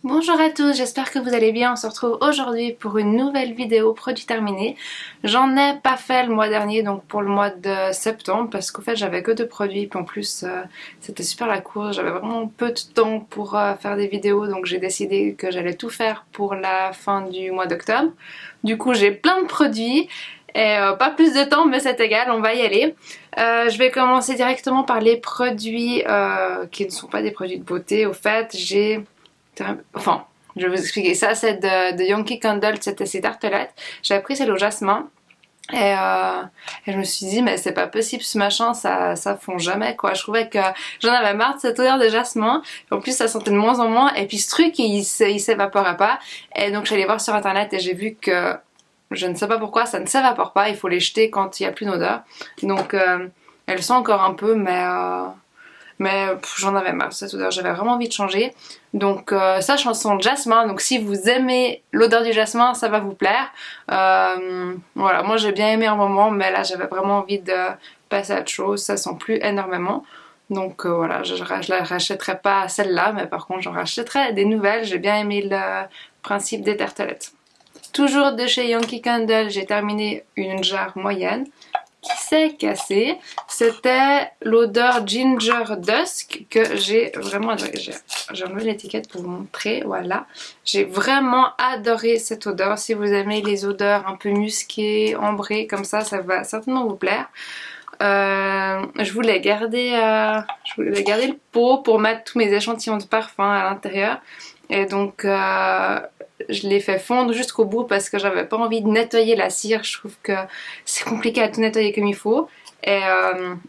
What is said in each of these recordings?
Bonjour à tous, j'espère que vous allez bien. On se retrouve aujourd'hui pour une nouvelle vidéo produit terminé. J'en ai pas fait le mois dernier, donc pour le mois de septembre, parce qu'en fait j'avais que deux produits, puis en plus c'était super la course, j'avais vraiment peu de temps pour faire des vidéos, donc j'ai décidé que j'allais tout faire pour la fin du mois d'octobre. Du coup j'ai plein de produits, et pas plus de temps, mais c'est égal, on va y aller. Je vais commencer directement par les produits qui ne sont pas des produits de beauté. Au fait, Enfin, je vais vous expliquer ça. C'est de Yankee Candle, c'était ces tartelettes. J'avais pris celle au jasmin. Et je me suis dit, mais c'est pas possible, ce machin, ça fond jamais, quoi. Je trouvais que j'en avais marre de cette odeur de jasmin. En plus, ça sentait de moins en moins. Et puis, ce truc, il s'évaporait pas. Et donc, j'allais voir sur internet et j'ai vu que je ne sais pas pourquoi, ça ne s'évapore pas. Il faut les jeter quand il n'y a plus d'odeur. Donc, elles sont encore un peu, mais j'en avais marre de cette odeur, j'avais vraiment envie de changer. Donc ça, je sens le jasmin, donc si vous aimez l'odeur du jasmin, ça va vous plaire. Voilà, moi j'ai bien aimé un moment, mais là j'avais vraiment envie de passer à autre chose, ça sent plus énormément. Donc voilà, je la rachèterai pas celle-là, mais par contre j'en rachèterai des nouvelles. J'ai bien aimé le principe des tartelettes. Toujours de chez Yankee Candle, j'ai terminé une jarre moyenne qui s'est cassé. C'était l'odeur Ginger Dusk que j'ai vraiment adoré. J'ai enlevé l'étiquette pour vous montrer, voilà. J'ai vraiment adoré cette odeur. Si vous aimez les odeurs un peu musquées, ambrées comme ça va certainement vous plaire. Je voulais garder le pot pour mettre tous mes échantillons de parfum à l'intérieur. Et donc je l'ai fait fondre jusqu'au bout parce que j'avais pas envie de nettoyer la cire. Je trouve que c'est compliqué à tout nettoyer comme il faut. Et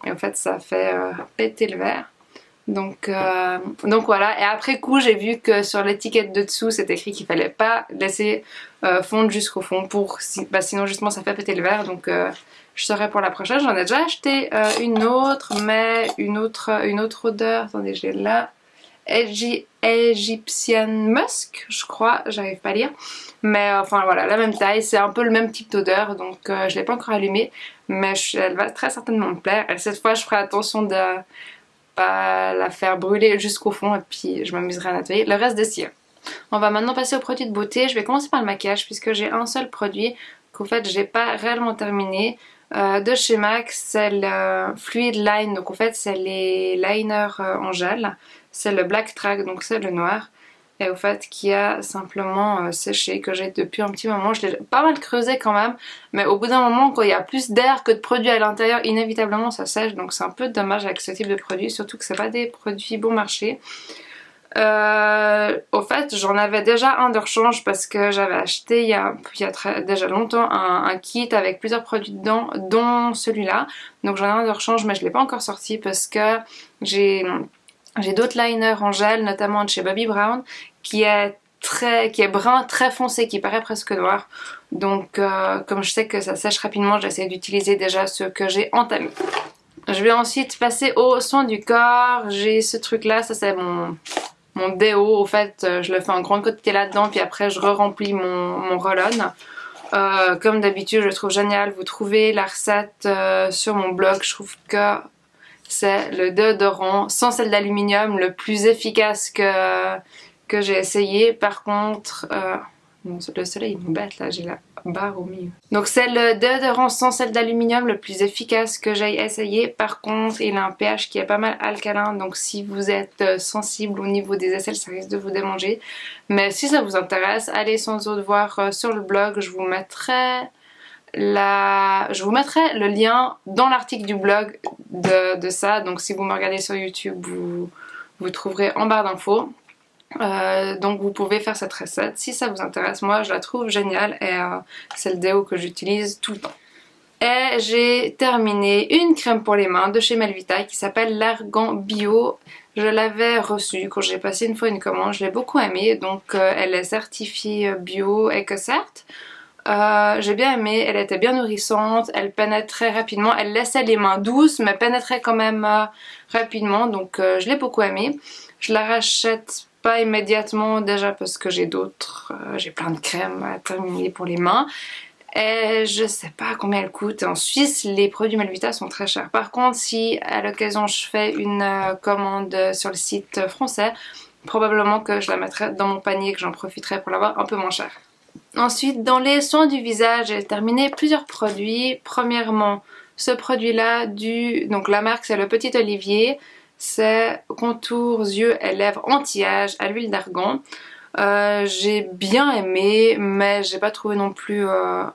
en fait ça fait péter le verre. Donc voilà. Et après coup j'ai vu que sur l'étiquette de dessous c'est écrit qu'il fallait pas laisser fondre jusqu'au fond sinon justement ça fait péter le verre. Donc je saurai pour la prochaine. J'en ai déjà acheté une autre, mais une autre odeur. Attendez, j'ai là. Egyptian Musk, je crois, j'arrive pas à lire. Mais enfin voilà, la même taille, c'est un peu le même type d'odeur, donc je l'ai pas encore allumée, mais elle va très certainement me plaire. Et cette fois, je ferai attention de pas la faire brûler jusqu'au fond, et puis je m'amuserai à nettoyer le reste de cire. On va maintenant passer aux produits de beauté. Je vais commencer par le maquillage, puisque j'ai un seul produit qu'en fait j'ai pas réellement terminé. De chez MAC, c'est le Fluid Line, donc en fait c'est les liners en gel. C'est le Black Track, donc c'est le noir. Et au fait qui a simplement séché, que j'ai depuis un petit moment. Je l'ai pas mal creusé quand même, mais au bout d'un moment, quand il y a plus d'air que de produits à l'intérieur, inévitablement ça sèche. Donc c'est un peu dommage avec ce type de produit, surtout que c'est pas des produits bon marché. Au fait, j'en avais déjà un de rechange parce que j'avais acheté il y a déjà longtemps un kit avec plusieurs produits dedans, dont celui-là. Donc j'en ai un de rechange, mais je l'ai pas encore sorti parce que j'ai d'autres liners en gel, notamment de chez Bobbi Brown, qui est brun, très foncé, qui paraît presque noir. Donc comme je sais que ça sèche rapidement, j'essaie d'utiliser déjà ceux que j'ai entamés. Je vais ensuite passer au soin du corps. J'ai ce truc là, ça c'est mon déo. Au fait, je le fais en grande quantité là-dedans, puis après je re-remplis mon roll-on. Comme d'habitude, je le trouve génial. Vous trouvez la recette sur mon blog. Je trouve que c'est le déodorant sans sel d'aluminium le plus efficace que j'ai essayé. Par contre, le soleil m'embête là, j'ai la barre au milieu. Donc c'est le déodorant sans sel d'aluminium le plus efficace que j'ai essayé. Par contre, il a un pH qui est pas mal alcalin, donc si vous êtes sensible au niveau des aisselles, ça risque de vous démanger. Mais si ça vous intéresse, allez sans autre voir sur le blog, je vous mettrai le lien dans l'article du blog de ça. Donc si vous me regardez sur YouTube, vous trouverez en barre d'infos. Donc vous pouvez faire cette recette si ça vous intéresse. Moi je la trouve géniale et c'est le déo que j'utilise tout le temps. Et j'ai terminé une crème pour les mains de chez Melvita qui s'appelle l'Argan Bio. Je l'avais reçue quand j'ai passé une fois une commande, je l'ai beaucoup aimée. Donc elle est certifiée bio EcoCert. J'ai bien aimé, elle était bien nourrissante, elle pénétrait rapidement, elle laissait les mains douces mais pénétrait quand même rapidement, donc je l'ai beaucoup aimée. Je la rachète pas immédiatement déjà parce que j'ai plein de crèmes à terminer pour les mains. Et je sais pas combien elle coûte. En Suisse, les produits Melvita sont très chers. Par contre, si à l'occasion je fais une commande sur le site français, probablement que je la mettrai dans mon panier, que j'en profiterai pour l'avoir un peu moins cher. Ensuite, dans les soins du visage, j'ai terminé plusieurs produits. Premièrement, ce produit-là, donc la marque c'est le Petit Olivier. C'est contours, yeux et lèvres anti-âge à l'huile d'argan. J'ai bien aimé, mais j'ai pas trouvé non plus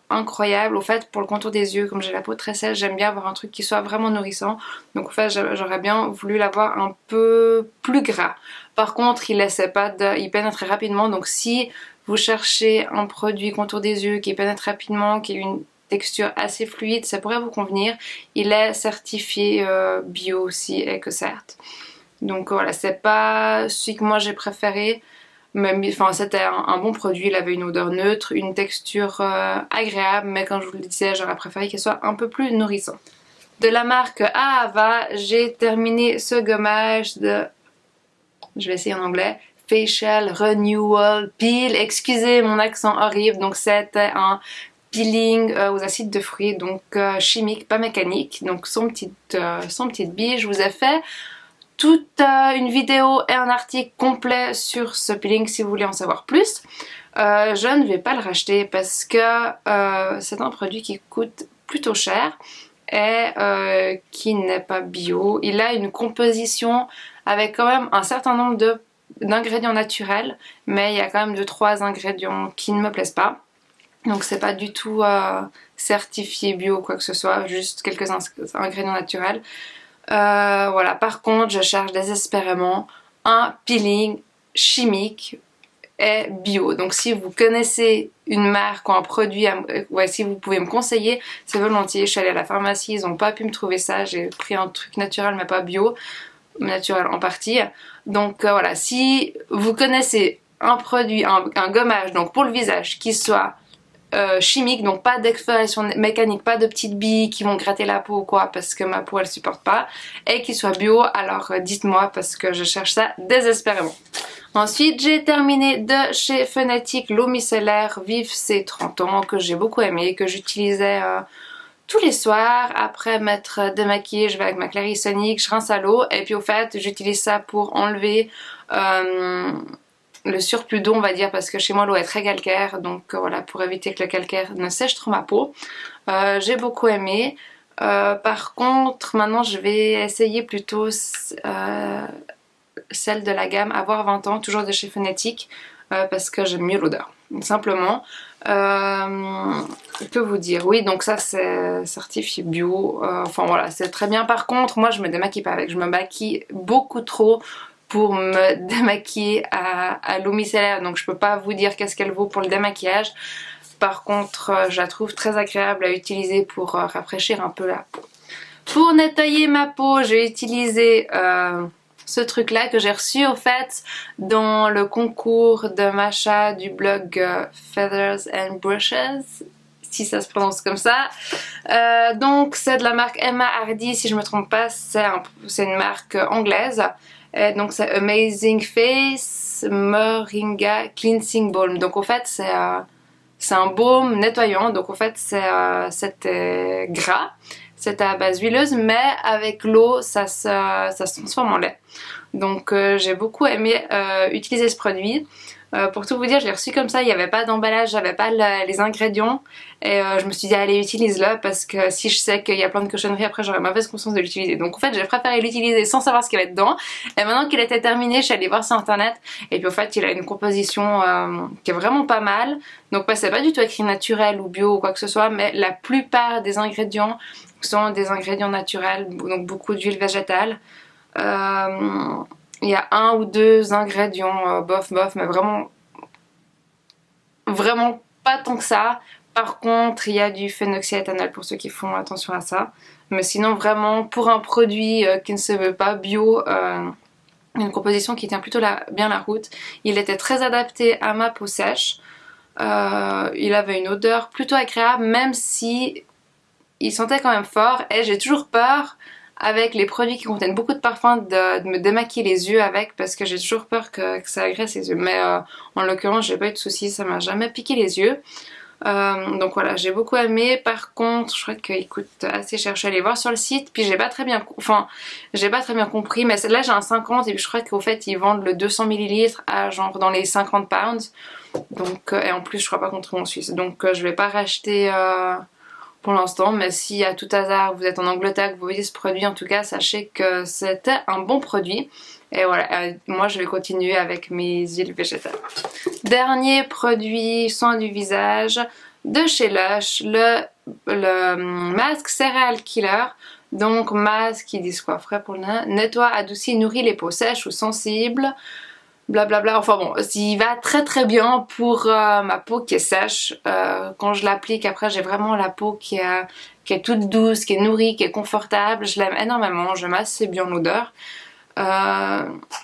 incroyable. Au fait, pour le contour des yeux, comme j'ai la peau très sèche, j'aime bien avoir un truc qui soit vraiment nourrissant. Donc en fait, j'aurais bien voulu l'avoir un peu plus gras. Par contre, il pénètre rapidement. Donc si vous cherchez un produit contour des yeux qui pénètre rapidement, qui a une texture assez fluide, ça pourrait vous convenir. Il est certifié bio aussi, EcoCert. Donc voilà, c'est pas celui que moi j'ai préféré. Enfin, c'était un bon produit, il avait une odeur neutre, une texture agréable, mais comme je vous le disais, j'aurais préféré qu'il soit un peu plus nourrissant. De la marque Ahava, j'ai terminé ce gommage de... Je vais essayer en anglais. Facial Renewal Peel. Excusez mon accent horrible. Donc c'était un peeling aux acides de fruits, donc chimique, pas mécanique. Donc son petite bille. Je vous ai fait toute une vidéo et un article complet sur ce peeling si vous voulez en savoir plus. Je ne vais pas le racheter parce que c'est un produit qui coûte plutôt cher et qui n'est pas bio. Il a une composition avec quand même un certain nombre d'ingrédients naturels, mais il y a quand même 2-3 ingrédients qui ne me plaisent pas. Donc c'est pas du tout certifié bio ou quoi que ce soit, juste quelques ingrédients naturels. Voilà, par contre je cherche désespérément un peeling chimique et bio. Donc si vous connaissez une marque ou un produit, si vous pouvez me conseiller, c'est volontiers. Je suis allée à la pharmacie, ils n'ont pas pu me trouver ça, j'ai pris un truc naturel mais pas bio, naturel en partie. Donc voilà, si vous connaissez un produit, un gommage donc pour le visage qui soit chimique, donc pas d'exfoliation mécanique, pas de petites billes qui vont gratter la peau ou quoi, parce que ma peau elle supporte pas, et qui soit bio, alors dites-moi parce que je cherche ça désespérément. Ensuite, j'ai terminé de chez Fenetix l'eau micellaire Vive ses 30 ans, que j'ai beaucoup aimé, que j'utilisais tous les soirs. Après m'être démaquillée, je vais avec ma Clarisonic, je rince à l'eau, et puis au fait, j'utilise ça pour enlever le surplus d'eau, on va dire, parce que chez moi l'eau est très calcaire, donc voilà, pour éviter que le calcaire ne sèche trop ma peau. J'ai beaucoup aimé. Par contre, maintenant je vais essayer plutôt celle de la gamme Avoir 20 ans, toujours de chez Fenetix, parce que j'aime mieux l'odeur, simplement. Que vous dire, oui, donc ça c'est certifié bio, enfin voilà, c'est très bien. Par contre, moi je me démaquille pas avec, je me maquille beaucoup trop pour me démaquiller à l'eau micellaire, donc je peux pas vous dire qu'est-ce qu'elle vaut pour le démaquillage. Par contre, je la trouve très agréable à utiliser pour rafraîchir un peu la peau. Pour nettoyer ma peau, j'ai utilisé ce truc là que j'ai reçu au fait dans le concours de Masha du blog Feathers and Brushes, si ça se prononce comme ça. Donc c'est de la marque Emma Hardy, si je me trompe pas, c'est une marque anglaise. Donc c'est Amazing Face Moringa Cleansing Balm. Donc en fait c'est un baume nettoyant, donc en fait c'est gras, c'est à base huileuse, mais avec l'eau ça se transforme en lait. Donc j'ai beaucoup aimé utiliser ce produit. Pour tout vous dire, je l'ai reçu comme ça, il n'y avait pas d'emballage, j'avais pas les ingrédients, et je me suis dit allez, utilise-le, parce que si je sais qu'il y a plein de cochonneries après, j'aurais mauvaise conscience de l'utiliser. Donc en fait j'ai préféré l'utiliser sans savoir ce qu'il y avait dedans, et maintenant qu'il était terminé, je suis allée voir sur internet, et puis en fait il a une composition qui est vraiment pas mal. Donc c'est pas du tout écrit naturel ou bio ou quoi que ce soit, mais la plupart des ingrédients sont des ingrédients naturels, donc beaucoup d'huile végétale. Il y a 1 ou 2 ingrédients bof, mais vraiment pas tant que ça. Par contre, il y a du phénoxyéthanol pour ceux qui font attention à ça. Mais sinon, vraiment, pour un produit qui ne se veut pas bio, une composition qui tient plutôt bien la route. Il était très adapté à ma peau sèche. Il avait une odeur plutôt agréable, même si il sentait quand même fort. Et j'ai toujours peur, avec les produits qui contiennent beaucoup de parfum, de me démaquiller les yeux avec, parce que j'ai toujours peur que ça agresse les yeux. Mais en l'occurrence, j'ai pas eu de soucis, ça m'a jamais piqué les yeux. Donc voilà, j'ai beaucoup aimé. Par contre, je crois qu'il coûte assez cher. Je suis allée voir sur le site, puis j'ai pas très bien compris, mais là j'ai un 50 et puis je crois qu'au fait ils vendent le 200 millilitres à genre dans les 50 pounds. Donc, et en plus je crois pas qu'on trouve en Suisse. Donc je vais pas racheter pour l'instant, mais si à tout hasard vous êtes en Angleterre, que vous voyez ce produit, en tout cas sachez que c'était un bon produit. Et voilà, moi je vais continuer avec mes huiles végétales. Dernier produit soin du visage de chez Lush, le masque Cereal Killer. Donc masque qui disent quoi, frais pour le nez, nettoie, adoucit, nourrit les peaux sèches ou sensibles. Blablabla, enfin bon, il va très très bien pour ma peau qui est sèche. Quand je l'applique, après j'ai vraiment la peau qui est toute douce, qui est nourrie, qui est confortable. Je l'aime énormément, j'aime assez bien l'odeur.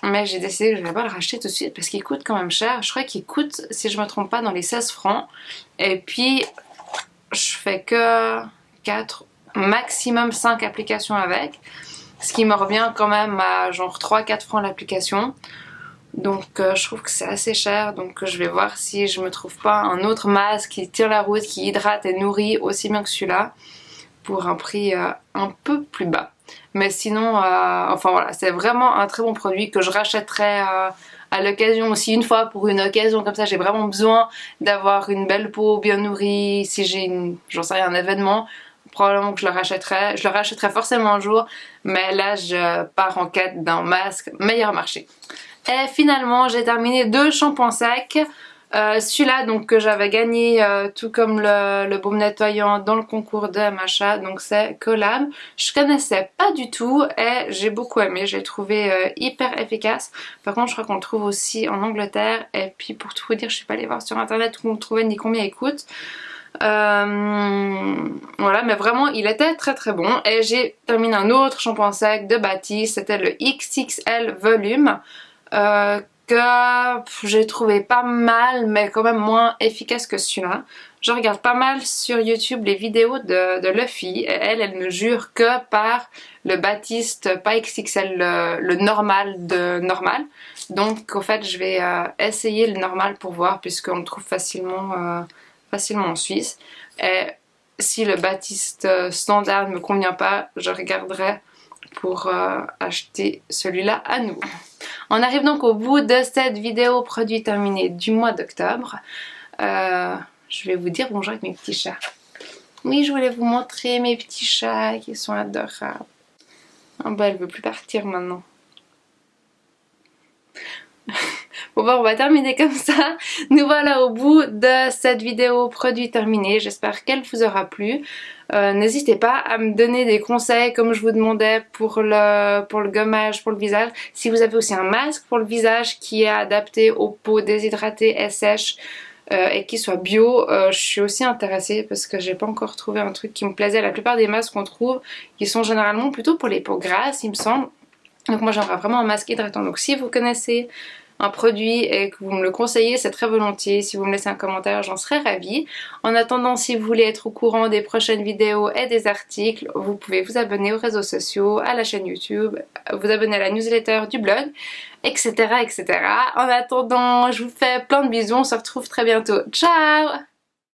Mais j'ai décidé que je ne vais pas le racheter tout de suite parce qu'il coûte quand même cher. Je crois qu'il coûte, si je me trompe pas, dans les 16 francs. Et puis, je fais que 4, maximum 5 applications avec. Ce qui me revient quand même à genre 3-4 francs l'application. Donc je trouve que c'est assez cher, donc je vais voir si je me trouve pas un autre masque qui tire la route, qui hydrate et nourrit aussi bien que celui-là pour un prix un peu plus bas. Mais sinon, enfin voilà, c'est vraiment un très bon produit que je rachèterai à l'occasion aussi une fois pour une occasion comme ça. J'ai vraiment besoin d'avoir une belle peau bien nourrie. Si j'ai j'en sais rien, un événement, probablement que je le rachèterai. Je le rachèterai forcément un jour, mais là je pars en quête d'un masque meilleur marché. Et finalement j'ai terminé 2 shampoings secs. Celui-là donc que j'avais gagné tout comme le baume nettoyant dans le concours de Macha, donc c'est Collab. Je connaissais pas du tout et j'ai beaucoup aimé, j'ai trouvé hyper efficace. Par contre je crois qu'on le trouve aussi en Angleterre et puis pour tout vous dire je suis pas allée voir sur internet où on le trouvait ni combien il coûte. Voilà, mais vraiment il était très très bon. Et j'ai terminé un autre shampoing sec de Batiste, c'était le XXL Volume que j'ai trouvé pas mal mais quand même moins efficace que celui-là. Je regarde pas mal sur YouTube les vidéos de Luffy et elle ne jure que par le Batiste, pas XXL, le normal de normal. Donc en fait je vais essayer le normal pour voir puisqu'on le trouve facilement en Suisse. Et si le Batiste standard ne me convient pas, je regarderai pour acheter celui-là à nouveau. On arrive donc au bout de cette vidéo produit terminé du mois d'octobre. Je vais vous dire bonjour avec mes petits chats. Oui, je voulais vous montrer mes petits chats qui sont adorables. Oh bah elle veut plus partir maintenant. Bon bah on va terminer comme ça. Nous voilà au bout de cette vidéo produit terminé. J'espère qu'elle vous aura plu. N'hésitez pas à me donner des conseils comme je vous demandais pour le gommage pour le visage. Si vous avez aussi un masque pour le visage qui est adapté aux peaux déshydratées et sèches et qui soit bio, je suis aussi intéressée parce que j'ai pas encore trouvé un truc qui me plaisait. La plupart des masques qu'on trouve, ils sont généralement plutôt pour les peaux grasses il me semble. Donc moi j'aimerais vraiment un masque hydratant. Donc si vous connaissez un produit et que vous me le conseillez, c'est très volontiers. Si vous me laissez un commentaire, j'en serais ravie. En attendant, si vous voulez être au courant des prochaines vidéos et des articles, vous pouvez vous abonner aux réseaux sociaux, à la chaîne YouTube, vous abonner à la newsletter du blog, etc. etc. En attendant, je vous fais plein de bisous. On se retrouve très bientôt. Ciao!